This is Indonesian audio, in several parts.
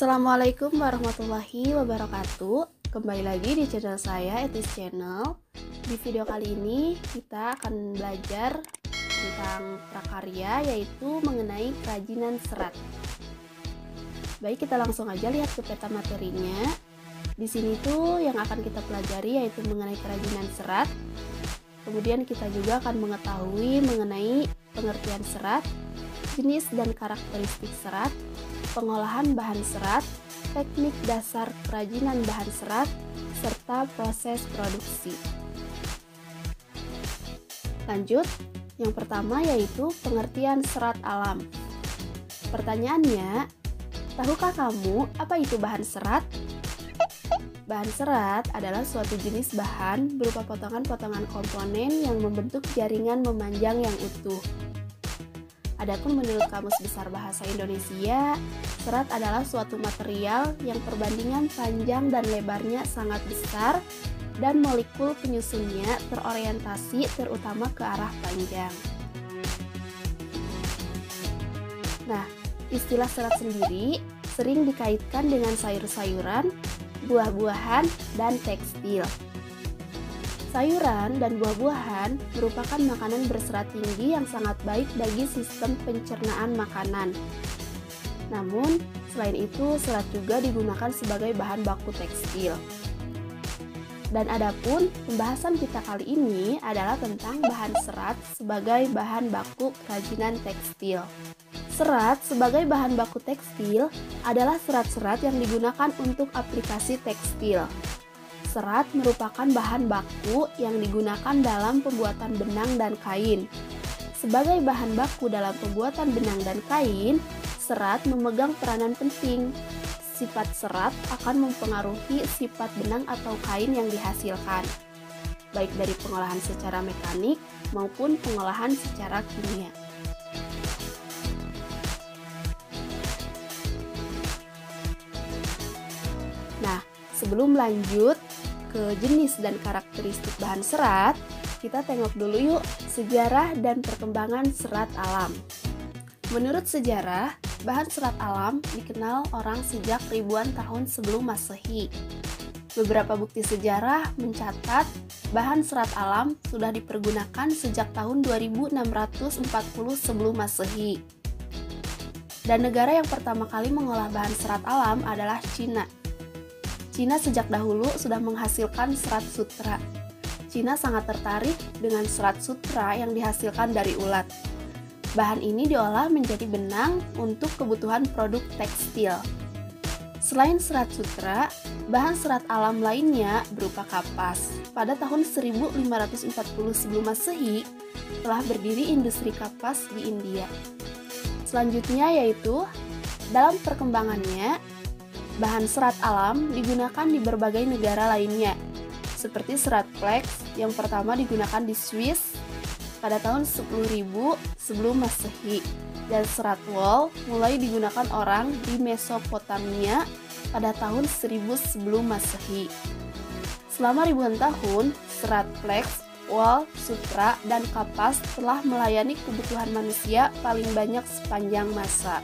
Assalamualaikum warahmatullahi wabarakatuh. Kembali lagi di channel saya, Etis Channel. Di video kali ini kita akan belajar tentang prakarya, yaitu mengenai kerajinan serat. Baik, kita langsung aja lihat ke peta materinya. Di sini tuh yang akan kita pelajari yaitu mengenai kerajinan serat. Kemudian kita juga akan mengetahui mengenai pengertian serat, jenis dan karakteristik serat, pengolahan bahan serat, teknik dasar kerajinan bahan serat, serta proses produksi. Lanjut, yang pertama yaitu pengertian serat alam. Pertanyaannya, tahukah kamu apa itu bahan serat? Bahan serat adalah suatu jenis bahan berupa potongan-potongan komponen yang membentuk jaringan memanjang yang utuh. Adapun menurut Kamus Besar Bahasa Indonesia, serat adalah suatu material yang perbandingan panjang dan lebarnya sangat besar dan molekul penyusunnya terorientasi terutama ke arah panjang. Nah, istilah serat sendiri sering dikaitkan dengan sayur-sayuran, buah-buahan, dan tekstil. Sayuran dan buah-buahan merupakan makanan berserat tinggi yang sangat baik bagi sistem pencernaan makanan. Namun, selain itu, serat juga digunakan sebagai bahan baku tekstil. Dan adapun pembahasan kita kali ini adalah tentang bahan serat sebagai bahan baku kerajinan tekstil. Serat sebagai bahan baku tekstil adalah serat-serat yang digunakan untuk aplikasi tekstil. Serat merupakan bahan baku yang digunakan dalam pembuatan benang dan kain. Sebagai bahan baku dalam pembuatan benang dan kain, serat memegang peranan penting. Sifat serat akan mempengaruhi sifat benang atau kain yang dihasilkan, baik dari pengolahan secara mekanik maupun pengolahan secara kimia. Nah, sebelum lanjut ke jenis dan karakteristik bahan serat, kita tengok dulu yuk sejarah dan perkembangan serat alam. Menurut sejarah, bahan serat alam dikenal orang sejak ribuan tahun sebelum Masehi. Beberapa bukti sejarah mencatat bahan serat alam sudah dipergunakan sejak tahun 2640 sebelum Masehi. Dan negara yang pertama kali mengolah bahan serat alam adalah Cina. Cina sejak dahulu sudah menghasilkan serat sutra. Cina sangat tertarik dengan serat sutra yang dihasilkan dari ulat. Bahan ini diolah menjadi benang untuk kebutuhan produk tekstil. Selain serat sutra, bahan serat alam lainnya berupa kapas. Pada tahun 1540 sebelum Masehi, telah berdiri industri kapas di India. Selanjutnya yaitu, dalam perkembangannya, bahan serat alam digunakan di berbagai negara lainnya, seperti serat flax yang pertama digunakan di Swiss pada tahun 10.000 sebelum Masehi, dan serat wol mulai digunakan orang di Mesopotamia pada tahun 1000 sebelum Masehi. Selama ribuan tahun, serat flax, wol, sutra, dan kapas telah melayani kebutuhan manusia paling banyak sepanjang masa.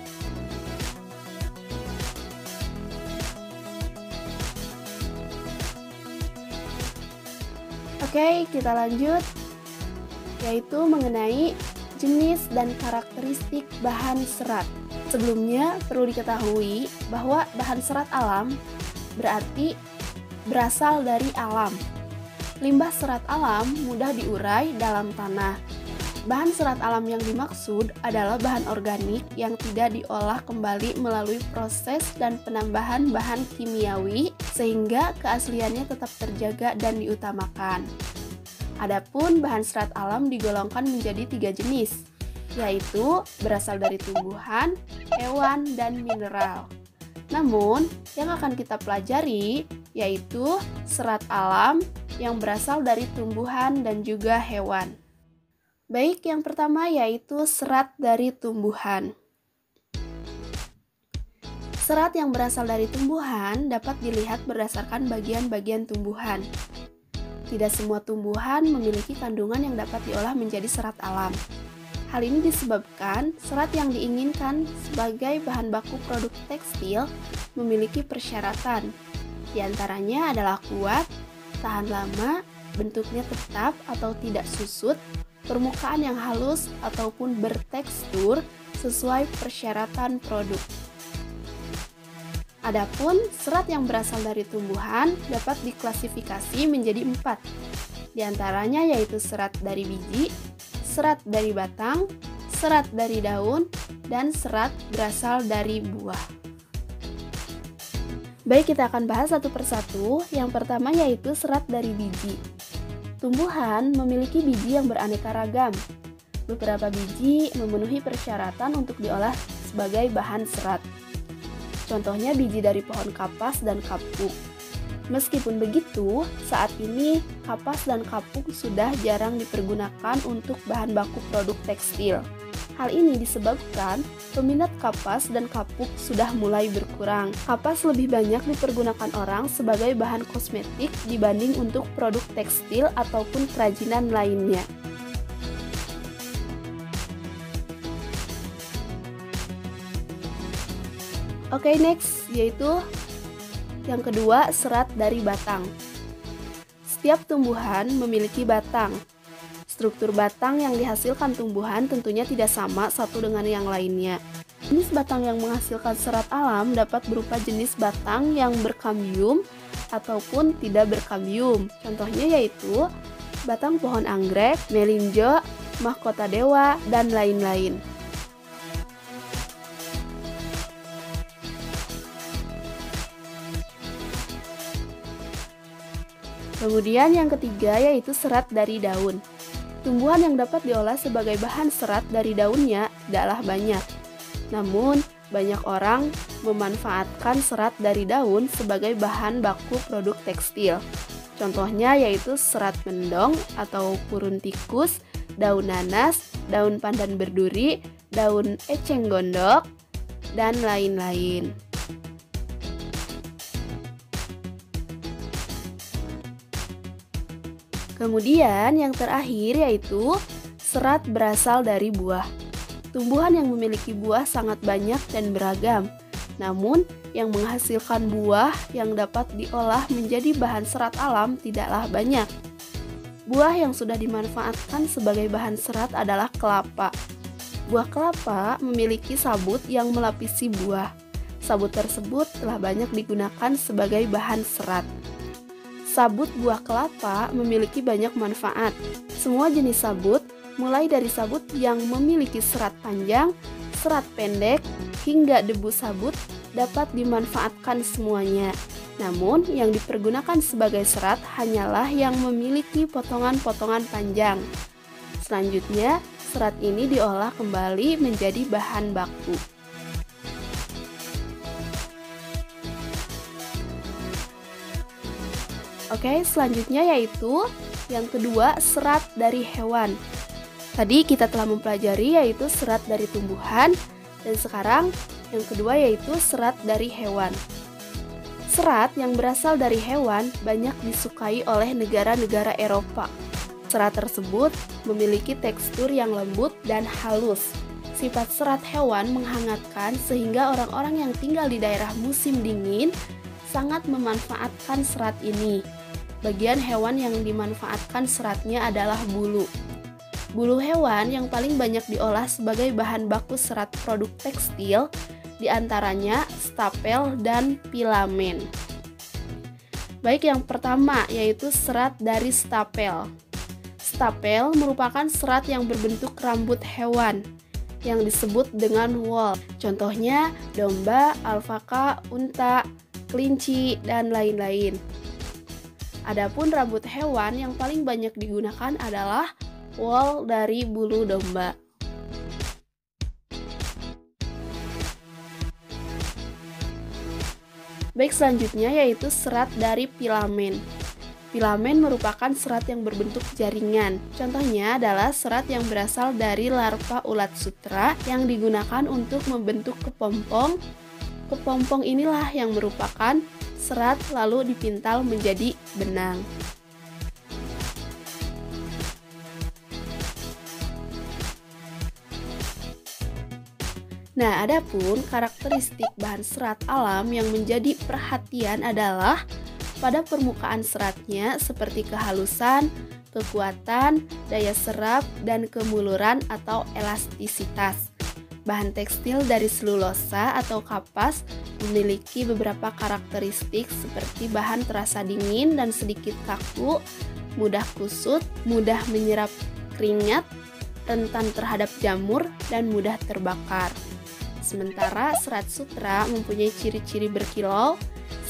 Oke, kita lanjut, yaitu mengenai jenis dan karakteristik bahan serat. Sebelumnya perlu diketahui bahwa bahan serat alam berarti berasal dari alam. Limbah serat alam mudah diurai dalam tanah. Bahan serat alam yang dimaksud adalah bahan organik yang tidak diolah kembali melalui proses dan penambahan bahan kimiawi sehingga keasliannya tetap terjaga dan diutamakan. Adapun bahan serat alam digolongkan menjadi 3 jenis, yaitu berasal dari tumbuhan, hewan, dan mineral. Namun, yang akan kita pelajari yaitu serat alam yang berasal dari tumbuhan dan juga hewan. Baik, yang pertama yaitu serat dari tumbuhan. Serat yang berasal dari tumbuhan dapat dilihat berdasarkan bagian-bagian tumbuhan. Tidak semua tumbuhan memiliki kandungan yang dapat diolah menjadi serat alam. Hal ini disebabkan serat yang diinginkan sebagai bahan baku produk tekstil memiliki persyaratan. Di antaranya adalah kuat, tahan lama, bentuknya tetap atau tidak susut, permukaan yang halus ataupun bertekstur sesuai persyaratan produk. Adapun serat yang berasal dari tumbuhan dapat diklasifikasi menjadi 4. Di antaranya yaitu serat dari biji, serat dari batang, serat dari daun, dan serat berasal dari buah. Baik, kita akan bahas satu persatu. Yang pertama yaitu serat dari biji. Tumbuhan memiliki biji yang beraneka ragam. Beberapa biji memenuhi persyaratan untuk diolah sebagai bahan serat. Contohnya biji dari pohon kapas dan kapuk. Meskipun begitu, saat ini kapas dan kapuk sudah jarang dipergunakan untuk bahan baku produk tekstil. Hal ini disebabkan peminat kapas dan kapuk sudah mulai berkurang. Kapas lebih banyak dipergunakan orang sebagai bahan kosmetik dibanding untuk produk tekstil ataupun kerajinan lainnya. Oke, next yaitu yang kedua, serat dari batang. Setiap tumbuhan memiliki batang. Struktur batang yang dihasilkan tumbuhan tentunya tidak sama satu dengan yang lainnya. Jenis batang yang menghasilkan serat alam dapat berupa jenis batang yang berkambium ataupun tidak berkambium. Contohnya yaitu batang pohon anggrek, melinjo, mahkota dewa, dan lain-lain. Kemudian yang ketiga yaitu serat dari daun. Tumbuhan yang dapat diolah sebagai bahan serat dari daunnya tidaklah banyak. Namun, banyak orang memanfaatkan serat dari daun sebagai bahan baku produk tekstil. Contohnya yaitu serat mendong atau purun tikus, daun nanas, daun pandan berduri, daun eceng gondok, dan lain-lain. Kemudian yang terakhir yaitu serat berasal dari buah. Tumbuhan yang memiliki buah sangat banyak dan beragam. Namun, yang menghasilkan buah yang dapat diolah menjadi bahan serat alam tidaklah banyak. Buah yang sudah dimanfaatkan sebagai bahan serat adalah kelapa. Buah kelapa memiliki sabut yang melapisi buah. Sabut tersebut telah banyak digunakan sebagai bahan serat. Sabut buah kelapa memiliki banyak manfaat. Semua jenis sabut, mulai dari sabut yang memiliki serat panjang, serat pendek, hingga debu sabut, dapat dimanfaatkan semuanya. Namun, yang dipergunakan sebagai serat hanyalah yang memiliki potongan-potongan panjang. Selanjutnya, serat ini diolah kembali menjadi bahan baku. Oke, selanjutnya yaitu yang kedua, serat dari hewan. Tadi kita telah mempelajari yaitu serat dari tumbuhan, dan sekarang yang kedua yaitu serat dari hewan. Serat yang berasal dari hewan banyak disukai oleh negara-negara Eropa. Serat tersebut memiliki tekstur yang lembut dan halus. Sifat serat hewan menghangatkan sehingga orang-orang yang tinggal di daerah musim dingin sangat memanfaatkan serat ini. Bagian hewan yang dimanfaatkan seratnya adalah bulu. Bulu hewan yang paling banyak diolah sebagai bahan baku serat produk tekstil, diantaranya stapel dan filamen. Baik, yang pertama yaitu serat dari stapel. Stapel merupakan serat yang berbentuk rambut hewan yang disebut dengan wool. Contohnya domba, alpaka, unta, kelinci, dan lain-lain. Adapun rambut hewan yang paling banyak digunakan adalah wool dari bulu domba. Baik, selanjutnya yaitu serat dari filamen. Filamen merupakan serat yang berbentuk jaringan. Contohnya adalah serat yang berasal dari larva ulat sutra yang digunakan untuk membentuk kepompong. Kepompong inilah yang merupakan serat lalu dipintal menjadi benang. Nah, adapun karakteristik bahan serat alam yang menjadi perhatian adalah pada permukaan seratnya seperti kehalusan, kekuatan, daya serap, dan kemuluran atau elastisitas. Bahan tekstil dari selulosa atau kapas memiliki beberapa karakteristik seperti bahan terasa dingin dan sedikit kaku, mudah kusut, mudah menyerap keringat, rentan terhadap jamur, dan mudah terbakar. Sementara serat sutra mempunyai ciri-ciri berkilau,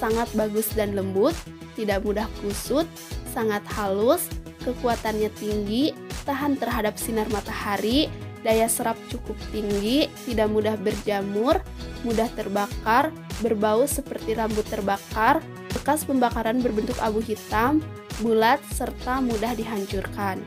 sangat bagus dan lembut, tidak mudah kusut, sangat halus, kekuatannya tinggi, tahan terhadap sinar matahari, daya serap cukup tinggi, tidak mudah berjamur, mudah terbakar, berbau seperti rambut terbakar, bekas pembakaran berbentuk abu hitam, bulat, serta mudah dihancurkan.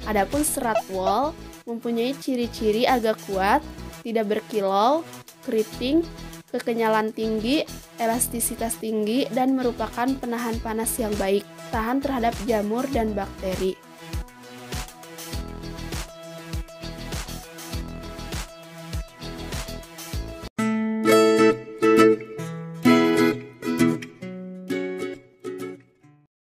Adapun serat wol mempunyai ciri-ciri agak kuat, tidak berkilau, keriting, kekenyalan tinggi, elastisitas tinggi, dan merupakan penahan panas yang baik, tahan terhadap jamur dan bakteri.